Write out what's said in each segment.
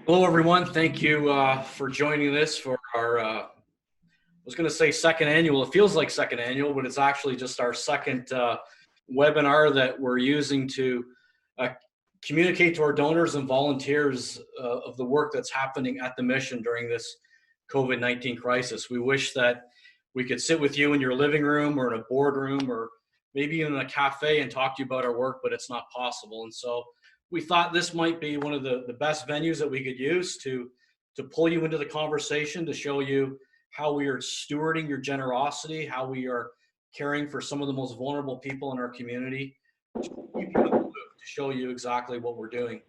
Hello, everyone. Thank you for joining this for our, I was going to say second annual. It feels like second annual, but it's actually just our second webinar that we're using to uh, communicate to our donors and volunteers of the work that's happening at the mission during this COVID-19 crisis. We wish that we could sit with you in your living room or in a boardroom or maybe in a cafe and talk to you about our work, but it's not possible. And so we thought this might be one of the best venues that we could use to pull you into the conversation, to show you how we are stewarding your generosity, how we are caring for some of the most vulnerable people in our community, to keep you in the loop, to show you exactly what we're doing.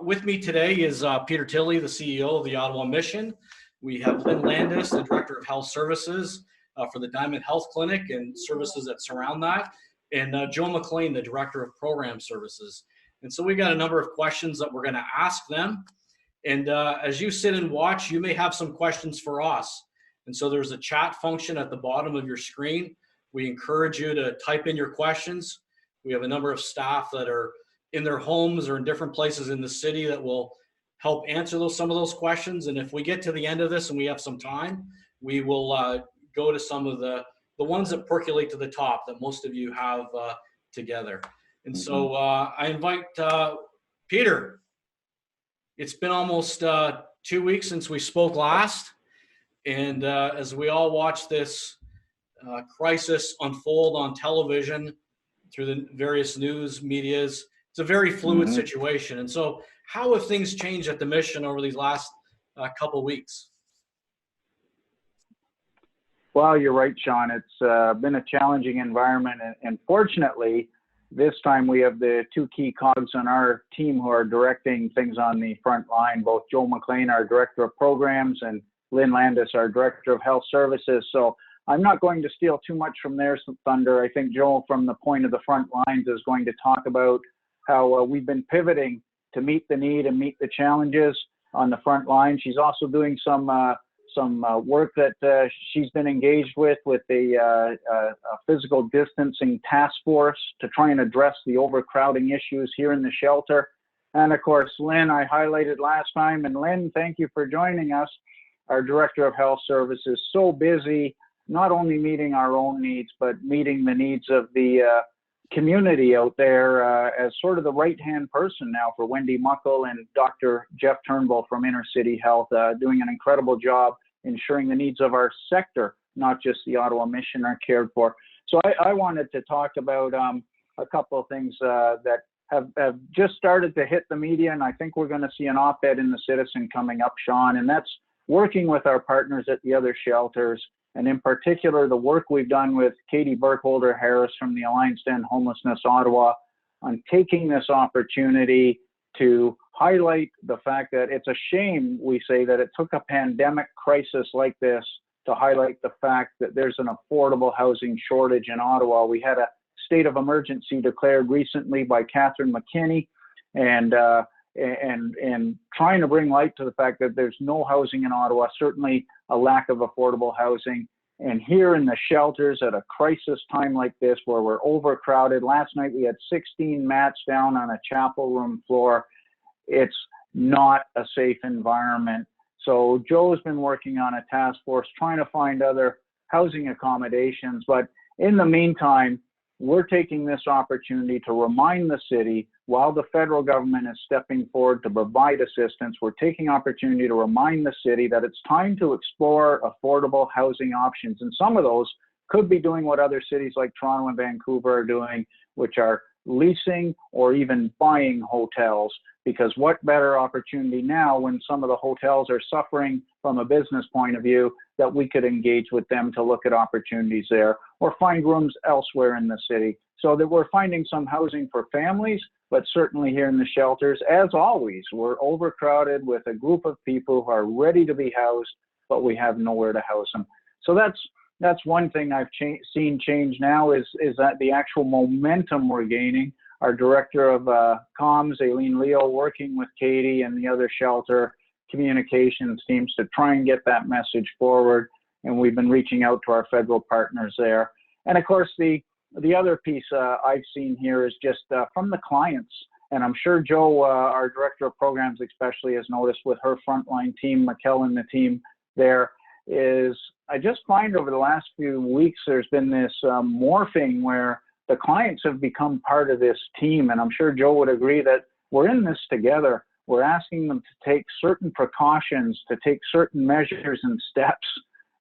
With me today is Peter Tilley, the CEO of the Ottawa Mission. We have Lynn Landis, the Director of Health Services for the DYMON Health Clinic and services that surround that, and Joe McLean, the Director of Program Services. And so we got a number of questions that we're going to ask them. And as you sit and watch, you may have some questions for us. And so there's a chat function at the bottom of your screen. We encourage you to type in your questions. We have a number of staff that are in their homes or in different places in the city that will help answer some of those questions. And if we get to the end of this and we have some time, we will go to some of the ones that percolate to the top that most of you have together. And so I invite Peter. It's been almost 2 weeks since we spoke last. And as we all watch this crisis unfold on television through the various news medias, it's a very fluid situation. And so how have things changed at the mission over these last couple of weeks? Well, you're right, Sean. It's been a challenging environment. And fortunately, this time we have the two key cogs on our team who are directing things on the front line, both Joe McLean, our Director of Programs, and Lynn Landis, our Director of Health Services. So I'm not going to steal too much from their thunder. I think Joe, from the point of the front lines, is going to talk about how we've been pivoting to meet the need and meet the challenges on the front line. She's also doing some work that she's been engaged with a physical distancing task force to try and address the overcrowding issues here in the shelter. And of course, Lynn, I highlighted last time, and Lynn, thank you for joining us. Our Director of Health Services, so busy, not only meeting our own needs, but meeting the needs of the community out there as sort of the right-hand person now for Wendy Muckle and Dr. Jeff Turnbull from Inner City Health, doing an incredible job ensuring the needs of our sector, not just the Ottawa Mission, are cared for. So I wanted to talk about a couple of things that have just started to hit the media, and I think we're going to see an op-ed in the Citizen coming up, Sean, and that's working with our partners at the other shelters, and in particular, the work we've done with Katie Burkholder-Harris from the Alliance to End Homelessness Ottawa on taking this opportunity to highlight the fact that it's a shame, we say, that it took a pandemic crisis like this to highlight the fact that there's an affordable housing shortage in Ottawa. We had a state of emergency declared recently by Catherine McKinney, and trying to bring light to the fact that there's no housing in Ottawa, certainly a lack of affordable housing. And here in the shelters at a crisis time like this, where we're overcrowded, last night we had 16 mats down on a chapel room floor. It's not a safe environment. So Joe's been working on a task force trying to find other housing accommodations. But in the meantime, we're taking this opportunity to remind the city, while the federal government is stepping forward to provide assistance, we're taking opportunity to remind the city that it's time to explore affordable housing options. And some of those could be doing what other cities like Toronto and Vancouver are doing, which are leasing or even buying hotels. Because what better opportunity now, when some of the hotels are suffering from a business point of view, that we could engage with them to look at opportunities there or find rooms elsewhere in the city. So that we're finding some housing for families, but certainly here in the shelters, as always, we're overcrowded with a group of people who are ready to be housed, but we have nowhere to house them. So that's one thing I've seen change now is that the actual momentum we're gaining. Our Director of Comms, Aileen Leo, working with Katie and the other shelter communications teams to try and get that message forward. And we've been reaching out to our federal partners there. And of course, the other piece I've seen here is just from the clients And I'm sure Joe, our director of programs especially, has noticed with her frontline team, Mikkel and the team there, is I just find over the last few weeks there's been this morphing where the clients have become part of this team. And I'm sure Joe would agree that we're in this together. We're asking them to take certain precautions, to take certain measures and steps.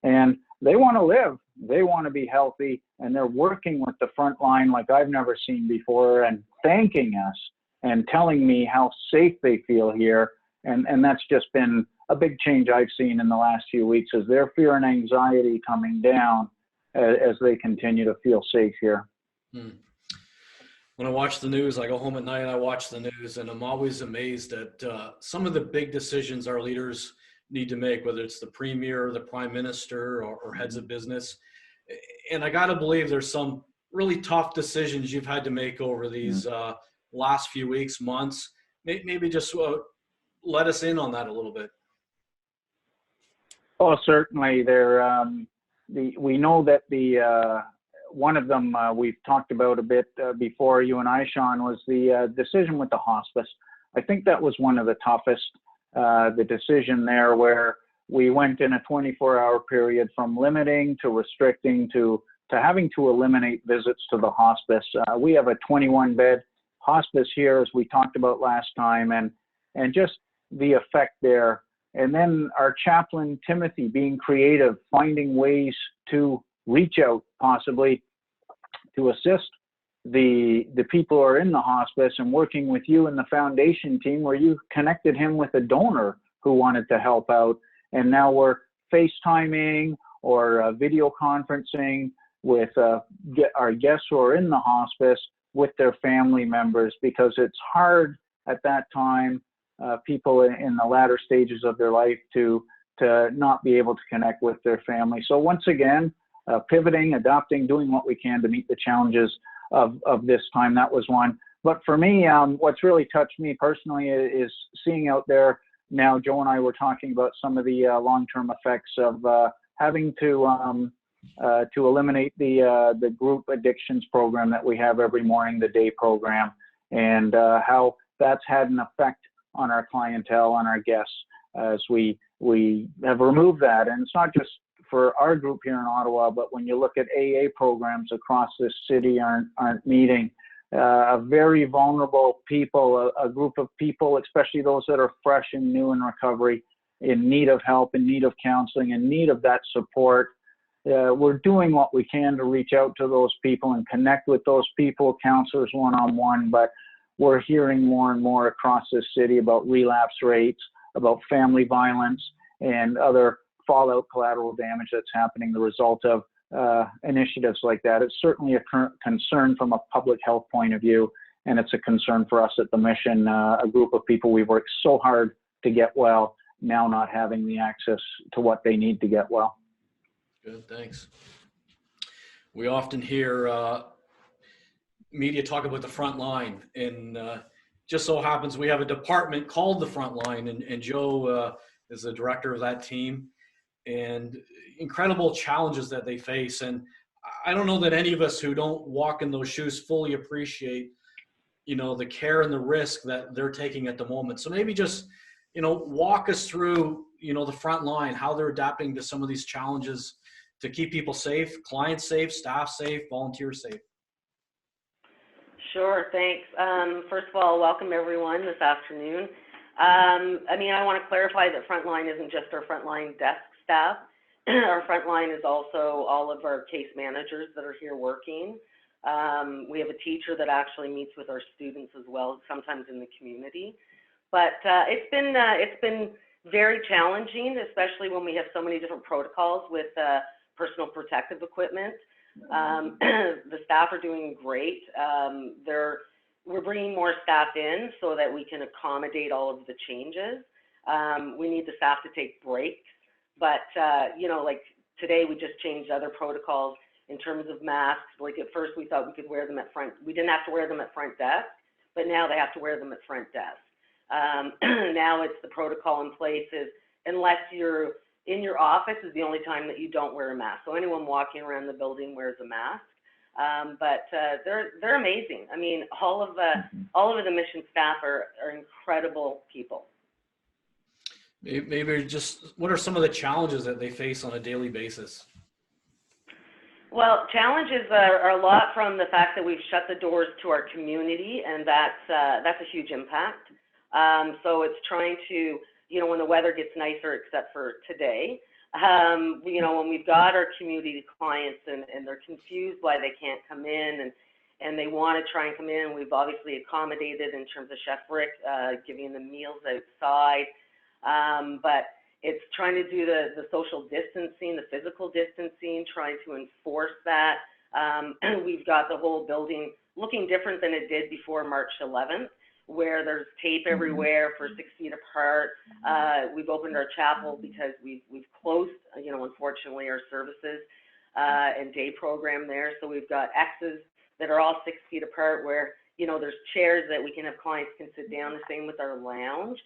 And they want to live, they want to be healthy, and they're working with the front line like I've never seen before and thanking us and telling me how safe they feel here. And that's just been a big change I've seen in the last few weeks, is their fear and anxiety coming down as they continue to feel safe here. When I watch the news, I go home at night and I watch the news, and I'm always amazed at some of the big decisions our leaders need to make, whether it's the premier, the prime minister, or heads of business. And I got to believe there's some really tough decisions you've had to make over these last few weeks, months. Maybe just let us in on that a little bit. Oh, certainly. We know that one of them we've talked about a bit before, you and I, Sean, was the decision with the hospice. I think that was one of the toughest, the decision there where we went in a 24-hour period from limiting to restricting to having to eliminate visits to the hospice. We have a 21-bed hospice here, as we talked about last time, and just the effect there. And then our chaplain, Timothy, being creative, finding ways to reach out possibly to assist the people who are in the hospice, and working with you and the foundation team where you connected him with a donor who wanted to help out. And now we're FaceTiming or video conferencing with our guests who are in the hospice with their family members, because it's hard at that time, people in the latter stages of their life to not be able to connect with their family. So once again, pivoting, adapting, doing what we can to meet the challenges of this time. That was one. But for me, what's really touched me personally is seeing out there now. Joe and I were talking about some of the long-term effects of having to eliminate the group addictions program that we have every morning, the day program, and how that's had an effect on our clientele, on our guests, as we have removed that. And it's not just for our group here in Ottawa, but when you look at AA programs across this city aren't meeting. A very vulnerable people, a group of people, especially those that are fresh and new in recovery, in need of help, in need of counseling, in need of that support. We're doing what we can to reach out to those people and connect with those people, counselors one-on-one, but we're hearing more and more across this city about relapse rates, about family violence, and other fallout collateral damage that's happening the result of initiatives like that. It's certainly a concern from a public health point of view, and it's a concern for us at the Mission, a group of people we've worked so hard to get well, now not having the access to what they need to get well. Good, thanks. We often hear media talk about the front line, and just so happens we have a department called the Frontline, and Joe is the director of that team, and incredible challenges that they face. And I don't know that any of us who don't walk in those shoes fully appreciate, the care and the risk that they're taking at the moment. So maybe just, walk us through, the front line, how they're adapting to some of these challenges to keep people safe, clients safe, staff safe, volunteers safe. Sure, thanks. First of all, welcome everyone this afternoon. I want to clarify that Frontline isn't just our frontline desk staff. Our Frontline is also all of our case managers that are here working. We have a teacher that actually meets with our students as well, sometimes in the community. But it's been very challenging, especially when we have so many different protocols with personal protective equipment. The staff are doing great. We're bringing more staff in so that we can accommodate all of the changes. We need the staff to take breaks, but like today we just changed other protocols in terms of masks. Like at first we thought we could wear them we didn't have to wear them at front desk, but now they have to wear them at front desk. Now it's the protocol in place is unless you're in your office is the only time that you don't wear a mask. So anyone walking around the building wears a mask. But they're amazing. I mean, all of the mission staff are incredible people. Maybe just what are some of the challenges that they face on a daily basis? Well, challenges are a lot from the fact that we've shut the doors to our community, and that's a huge impact. So it's trying to, when the weather gets nicer, except for today, when we've got our community clients and they're confused why they can't come in and they want to try and come in, we've obviously accommodated in terms of Chef Rick, giving them meals outside. But it's trying to do the social distancing, the physical distancing, trying to enforce that. We've got the whole building looking different than it did before March 11th, where there's tape everywhere for 6 feet apart. We've opened our chapel because we've closed, unfortunately, our services and day program there. So we've got X's that are all 6 feet apart where, there's chairs that we can have clients can sit down, the same with our lounge.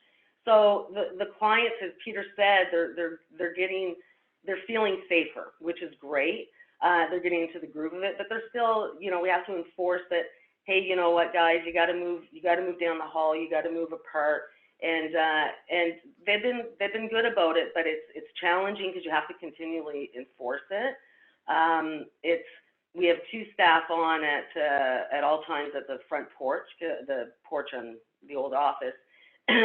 So the clients, as Peter said, they're feeling safer, which is great. They're getting into the groove of it, but they're still, we have to enforce that. Hey, you know what, guys? You got to move down the hall. You got to move apart, and they've been good about it, but it's challenging because you have to continually enforce it. We have 2 staff on at all times at the front porch, the porch on the old office,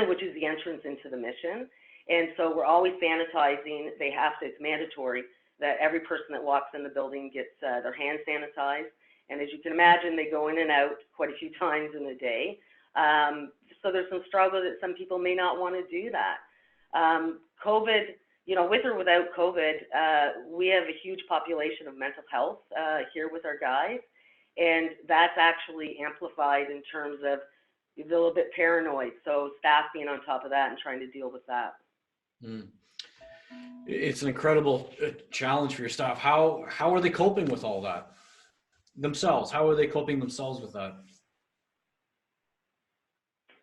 which is the entrance into the mission. And so we're always sanitizing. It's mandatory that every person that walks in the building gets their hands sanitized. And as you can imagine, they go in and out quite a few times in a day. So there's some struggle that some people may not want to do that. COVID, with or without COVID, we have a huge population of mental health here with our guys. And that's actually amplified in terms of a little bit paranoid. So staff being on top of that and trying to deal with that. It's an incredible challenge for your staff. How are they coping with all that themselves? How are they coping themselves with that?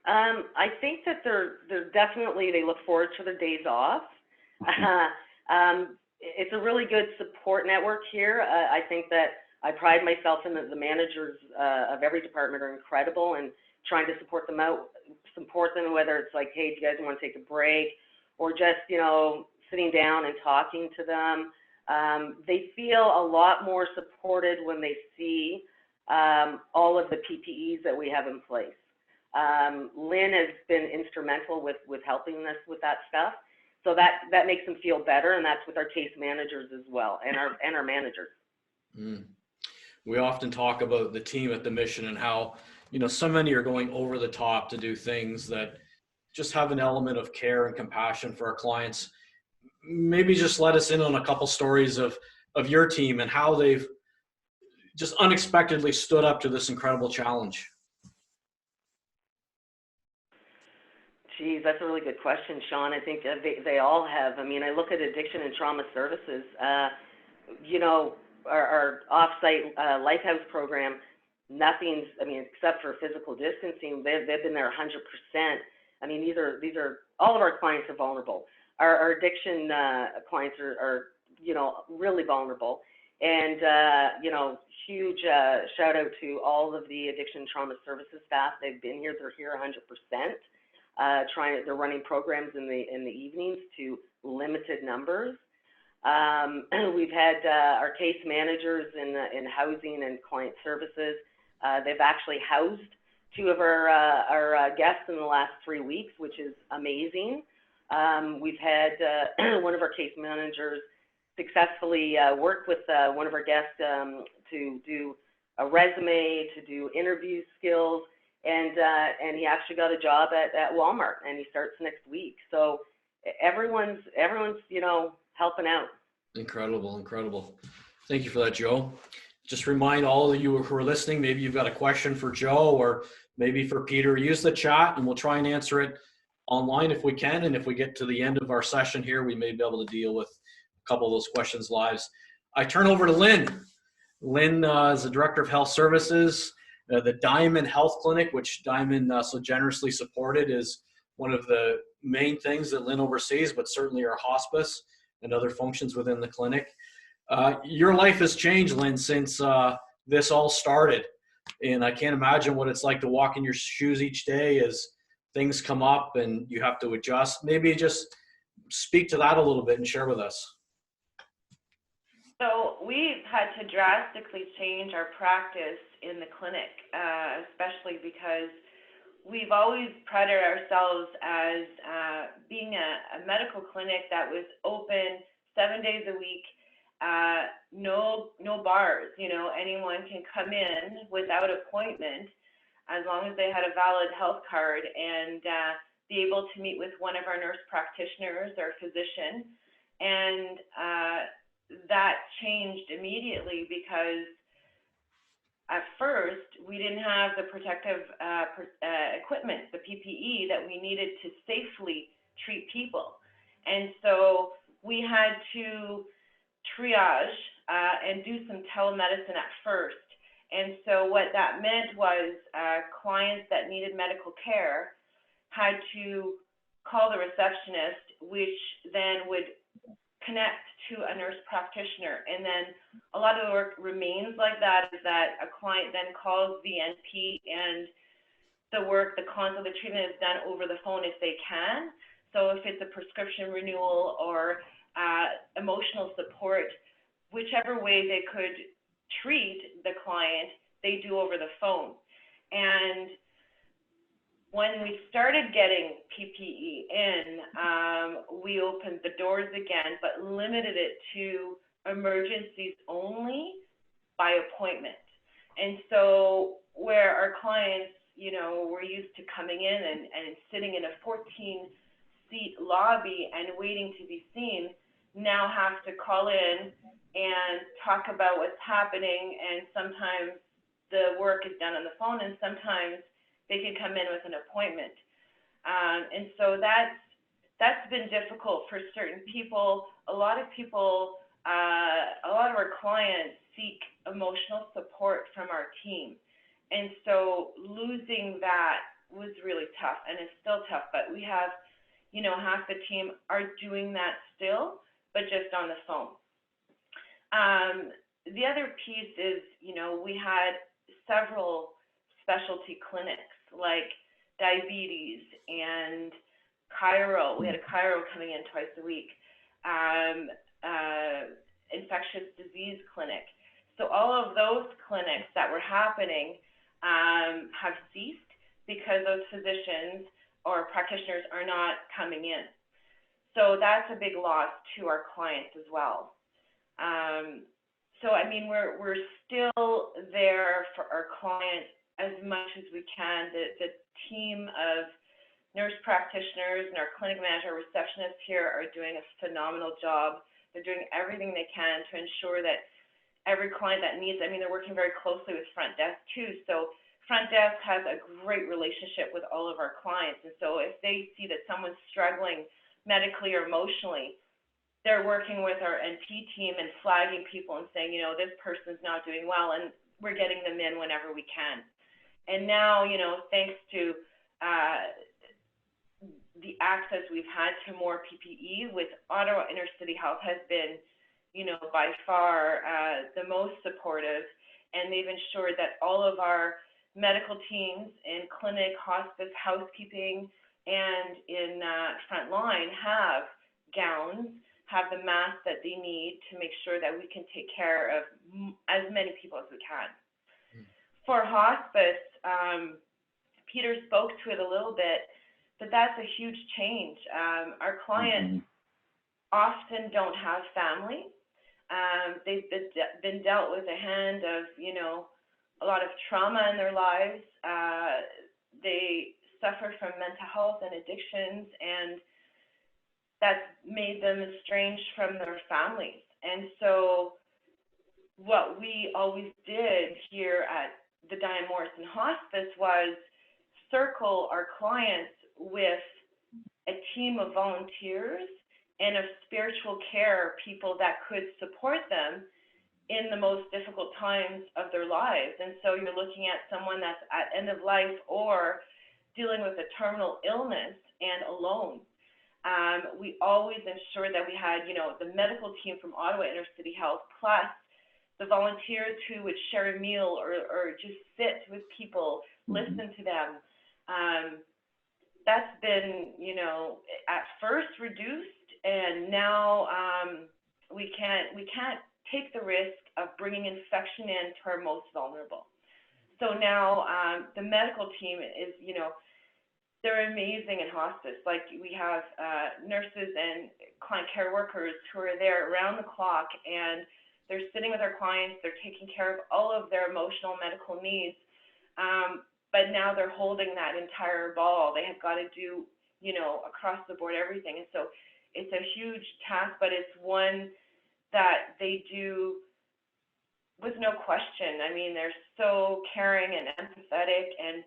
I think that they're definitely, they look forward to their days off. It's a really good support network here. I think that I pride myself in that the managers of every department are incredible and trying to support them, whether it's like, hey, do you guys want to take a break, or just, sitting down and talking to them. They feel a lot more supported when they see all of the PPEs that we have in place. Lynn has been instrumental with helping us with that stuff. So that makes them feel better, and that's with our case managers as well, and our managers. We often talk about the team at the mission and how, so many are going over the top to do things that just have an element of care and compassion for our clients. Maybe just let us in on a couple stories of your team and how they've just unexpectedly stood up to this incredible challenge. Geez, that's a really good question, Sean. I think they all have. I mean, I look at addiction and trauma services. Our off-site Lifehouse program, nothing's, except for physical distancing, they've been there 100%. I mean, these are all of our clients are vulnerable. Our addiction clients are really vulnerable. And, huge shout out to all of the addiction trauma services staff. They've been here, they're here 100%. They're running programs in the evenings to limited numbers. We've had our case managers in housing and client services. They've actually housed 2 of our guests in the last 3 weeks, which is amazing. We've had one of our case managers successfully work with one of our guests to do a resume, to do interview skills, and he actually got a job at Walmart, and he starts next week. So everyone's helping out. Incredible. Thank you for that, Joe. Just remind all of you who are listening, maybe you've got a question for Joe or maybe for Peter, use the chat and we'll try and answer it online if we can. And if we get to the end of our session here, we may be able to deal with a couple of those questions live. I turn over to Lynn. Lynn is the Director of Health Services. The DYMON Health Clinic, which DYMON so generously supported, is one of the main things that Lynn oversees, but certainly our hospice and other functions within the clinic. Your life has changed, Lynn, since this all started. And I can't imagine what it's like to walk in your shoes each day as things come up and you have to adjust. Maybe just speak to that a little bit and share with us. So we've had to drastically change our practice in the clinic, especially because we've always prided ourselves as being a medical clinic that was open 7 days a week, no bars. You know, anyone can come in without appointment as long as they had a valid health card and be able to meet with one of our nurse practitioners or physician. And that changed immediately because at first we didn't have the protective equipment, the PPE that we needed to safely treat people. And so we had to triage and do some telemedicine at first. And so what that meant was clients that needed medical care had to call the receptionist, which then would connect to a nurse practitioner. And then a lot of the work remains like that, is that a client then calls the NP and the work, the consult, the treatment is done over the phone if they can. So if it's a prescription renewal or emotional support, whichever way they could treat the client, they do over the phone. And when we started getting PPE in, we opened the doors again, but limited it to emergencies only by appointment. And so where our clients, you know, were used to coming in and sitting in a 14-seat lobby and waiting to be seen, now have to call in and talk about what's happening. And sometimes the work is done on the phone, and sometimes they can come in with an appointment. And so that's been difficult for certain people. A lot of people, a lot of our clients seek emotional support from our team. And so losing that was really tough, and it's still tough, but we have, you know, half the team are doing that still, but just on the phone. The other piece is, you know, we had several specialty clinics like diabetes and chiro. We had a chiro coming in twice a week, infectious disease clinic. So all of those clinics that were happening have ceased because those physicians or practitioners are not coming in. So that's a big loss to our clients as well. So I mean, we're still there for our clients as much as we can. The team of nurse practitioners and our clinic manager, receptionists here are doing a phenomenal job. They're doing everything they can to ensure that every client that needs, I mean, they're working very closely with front desk too. So front desk has a great relationship with all of our clients. And so if they see that someone's struggling medically or emotionally, they're working with our NP team and flagging people and saying, you know, this person's not doing well, and we're getting them in whenever we can. And now, you know, thanks to the access we've had to more PPE with Ottawa Inner City Health has been, you know, by far the most supportive, and they've ensured that all of our medical teams in clinic, hospice, housekeeping, and in Frontline have gowns, have the masks that they need to make sure that we can take care of as many people as we can. For hospice, Peter spoke to it a little bit, but that's a huge change. Our clients often don't have family. They've been dealt with a hand of, you know, a lot of trauma in their lives. They suffer from mental health and addictions, and that's made them estranged from their families. And so what we always did here at the Diane Morrison Hospice was circle our clients with a team of volunteers and of spiritual care people that could support them in the most difficult times of their lives. And so you're looking at someone that's at end of life or dealing with a terminal illness and alone. We always ensured that we had, you know, the medical team from Ottawa Inner City Health plus the volunteers who would share a meal or just sit with people, listen to them. That's been, you know, at first reduced, and now we can't take the risk of bringing infection in to our most vulnerable. So now the medical team is, you know, they're amazing in hospice. Like, we have nurses and client care workers who are there around the clock, and they're sitting with our clients, they're taking care of all of their emotional medical needs, but now they're holding that entire ball. They have got to do, you know, across the board everything. And so it's a huge task, but it's one that they do with no question. I mean, they're so caring and empathetic, and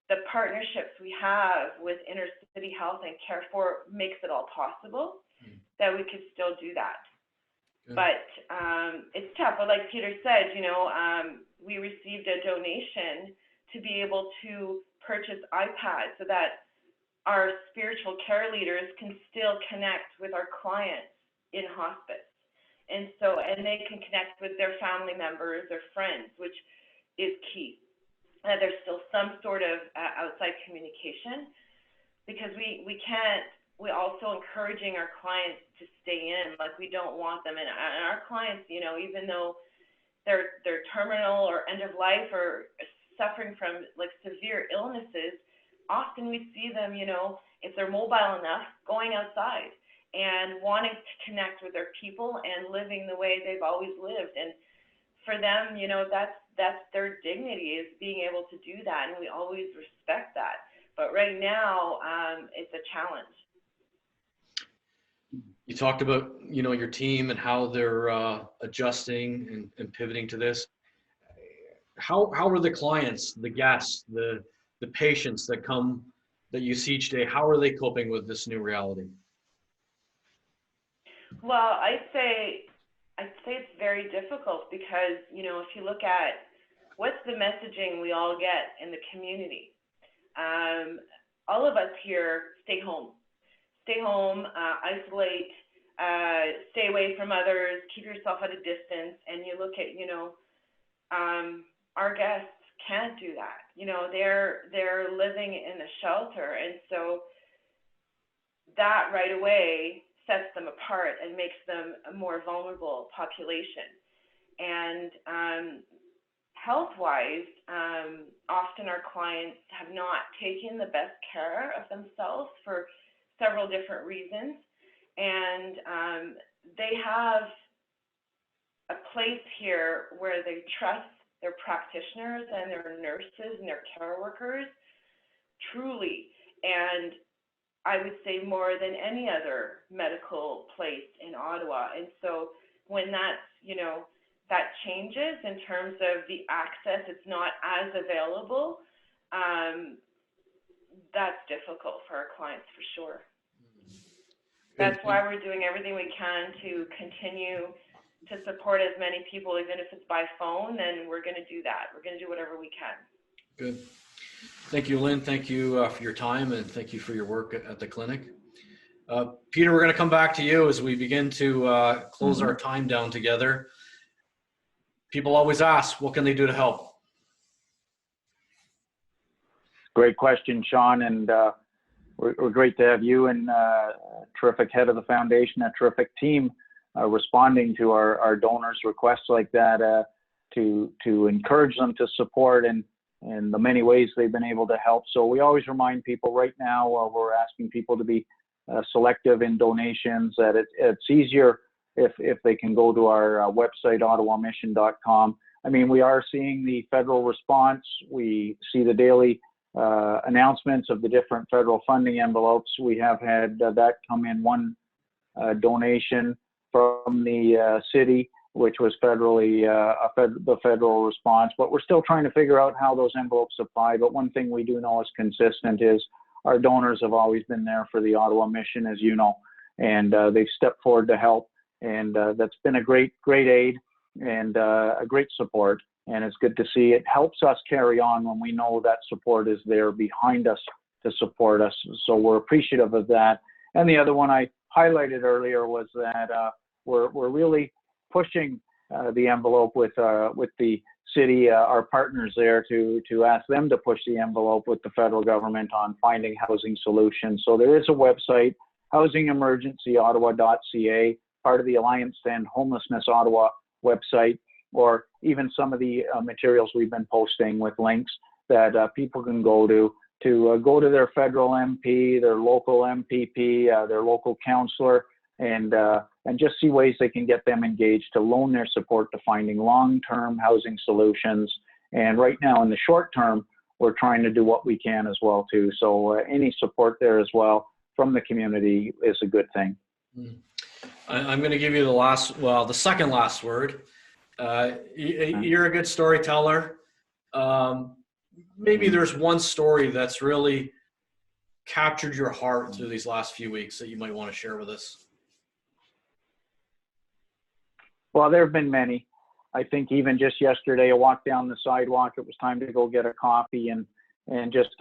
the partnerships we have with Inner City Health and Care For makes it all possible that we could still do that. Good. But it's tough. But like Peter said, you know, we received a donation to be able to purchase iPads so that our spiritual care leaders can still connect with our clients in hospice. And so, and they can connect with their family members, their friends, which is key. There's still some sort of outside communication, because we also encouraging our clients to stay in. Like, we don't want them, and our clients, you know, even though they're terminal or end of life or suffering from like severe illnesses, often we see them, you know, if they're mobile enough, going outside and wanting to connect with their people and living the way they've always lived. And for them, you know, that's their dignity, is being able to do that, and we always respect that. But right now, it's a challenge. You talked about, you know, your team and how they're adjusting and pivoting to this. How are the clients, the guests, the patients that come, that you see each day, how are they coping with this new reality? Well, I'd say it's very difficult, because, you know, if you look at what's the messaging we all get in the community, all of us here stay home, isolate, stay away from others, keep yourself at a distance. And you look at, you know, our guests can't do that. You know, they're living in a shelter, and so that right away sets them apart and makes them a more vulnerable population. And health-wise, often our clients have not taken the best care of themselves for several different reasons, and they have a place here where they trust their practitioners and their nurses and their care workers truly, and I would say more than any other medical place in Ottawa. And so when that's, you know, that changes in terms of the access, it's not as available, that's difficult for our clients for sure. That's why we're doing everything we can to continue to support as many people, even if it's by phone, then we're going to do that. We're going to do whatever we can. Good. Thank you, Lynn. Thank you for your time, and thank you for your work at the clinic. Peter, we're going to come back to you as we begin to close our time down together. People always ask, what can they do to help? Great question, Sean, and we're great to have you and terrific head of the foundation, a terrific team responding to our donors' requests like that, to encourage them to support and the many ways they've been able to help. So we always remind people right now, we're asking people to be selective in donations, that it's easier if they can go to our website, ottawamission.com. I mean, we are seeing the federal response. We see the daily announcements of the different federal funding envelopes. We have had that come in, one donation from the city, which was federally the federal response, but we're still trying to figure out how those envelopes apply. But one thing we do know is consistent is our donors have always been there for the Ottawa mission, as you know, and they've stepped forward to help, and that's been a great aid and a great support, and it's good to see. It helps us carry on when we know that support is there behind us to support us, so we're appreciative of that. And the other one I highlighted earlier was that we're really pushing the envelope with the city, our partners there, to ask them to push the envelope with the federal government on finding housing solutions. So there is a website, housingemergencyottawa.ca, part of the Alliance to End Homelessness Ottawa website, or even some of the materials we've been posting with links that people can go to go to their federal MP, their local MPP, their local councillor, and just see ways they can get them engaged to loan their support to finding long-term housing solutions. And right now, in the short term, we're trying to do what we can as well too. So any support there as well from the community is a good thing. I'm going to give you the second last word. You're a good storyteller. Maybe there's one story that's really captured your heart through these last few weeks that you might want to share with us. Well, there have been many. I think even just yesterday, I walked down the sidewalk. It was time to go get a coffee, and just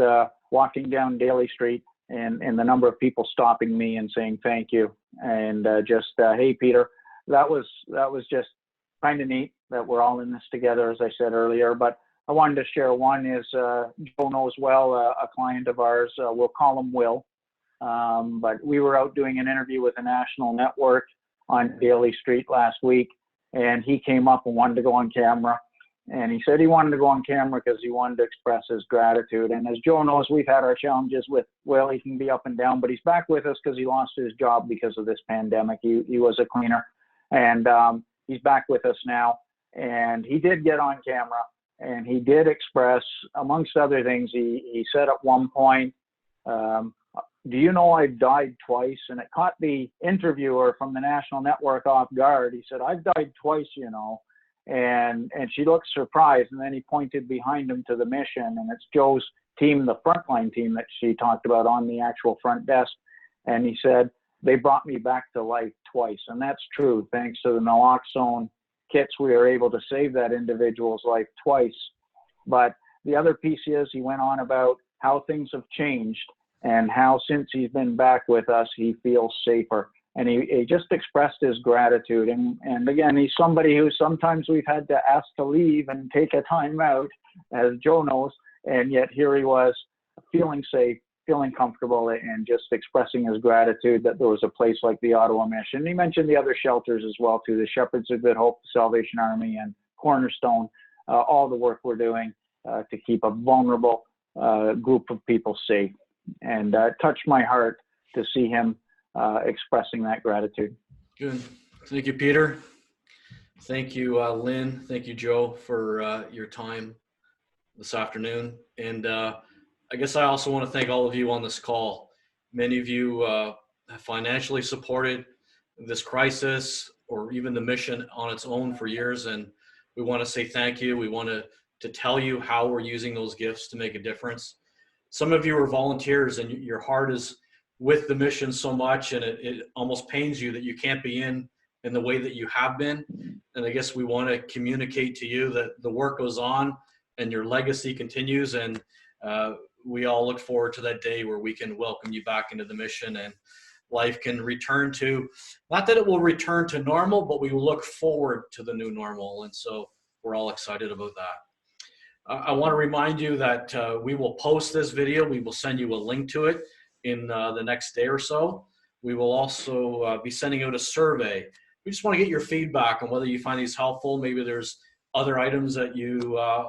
walking down Daly Street, and the number of people stopping me and saying thank you, and hey, Peter. That was just kind of neat that we're all in this together, as I said earlier. But I wanted to share one is Joe knows well, a client of ours. We'll call him Will. But we were out doing an interview with a national network on Daly Street last week, and he came up and wanted to go on camera. And he said he wanted to go on camera because he wanted to express his gratitude. And as Joe knows, we've had our challenges with Will. He can be up and down, but he's back with us because he lost his job because of this pandemic. He was a cleaner, and he's back with us now. And he did get on camera, and he did express, amongst other things, he said at one point, do you know I've died twice? And it caught the interviewer from the national network off guard. He said, I've died twice, you know. And she looked surprised, and then he pointed behind him to the mission, and it's Joe's team, the Frontline team that she talked about on the actual front desk. And he said, they brought me back to life twice. And that's true. Thanks to the naloxone kits, we were able to save that individual's life twice. But the other piece is he went on about how things have changed and how since he's been back with us, he feels safer. And he just expressed his gratitude. And again, he's somebody who sometimes we've had to ask to leave and take a time out, as Joe knows. And yet here he was, feeling safe, feeling comfortable, and just expressing his gratitude that there was a place like the Ottawa Mission. He mentioned the other shelters as well too, the Shepherds of Good Hope, the Salvation Army, and Cornerstone, all the work we're doing to keep a vulnerable group of people safe. And it touched my heart to see him expressing that gratitude. Good. Thank you, Peter. Thank you, Lynn. Thank you, Joe, for your time this afternoon. And I guess I also want to thank all of you on this call. Many of you have financially supported this crisis or even the mission on its own for years. And we want to say thank you. We want to tell you how we're using those gifts to make a difference. Some of you are volunteers, and your heart is with the mission so much, and it almost pains you that you can't be in the way that you have been. And I guess we want to communicate to you that the work goes on and your legacy continues, and we all look forward to that day where we can welcome you back into the mission and life can return to, not that it will return to normal, but we will look forward to the new normal. And so we're all excited about that. I want to remind you that we will post this video. We will send you a link to it in the next day or so. We will also be sending out a survey. We just want to get your feedback on whether you find these helpful. Maybe there's other items that you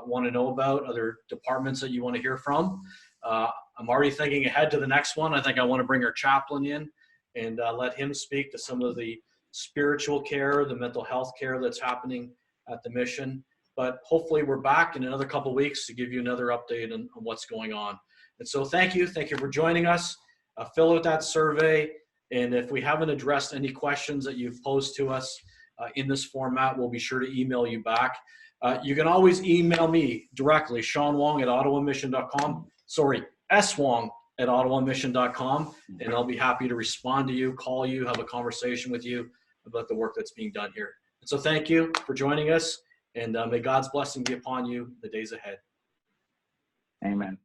want to know about, other departments that you want to hear from. I'm already thinking ahead to the next one. I think I want to bring our chaplain in and let him speak to some of the spiritual care, the mental health care that's happening at the mission. But hopefully we're back in another couple of weeks to give you another update on what's going on. And so thank you for joining us. Fill out that survey. And if we haven't addressed any questions that you've posed to us in this format, we'll be sure to email you back. You can always email me directly, SeanWong@OttawaMission.com. Sorry, SWong@OttawaMission.com. And I'll be happy to respond to you, call you, have a conversation with you about the work that's being done here. And so thank you for joining us. And may God's blessing be upon you the days ahead. Amen.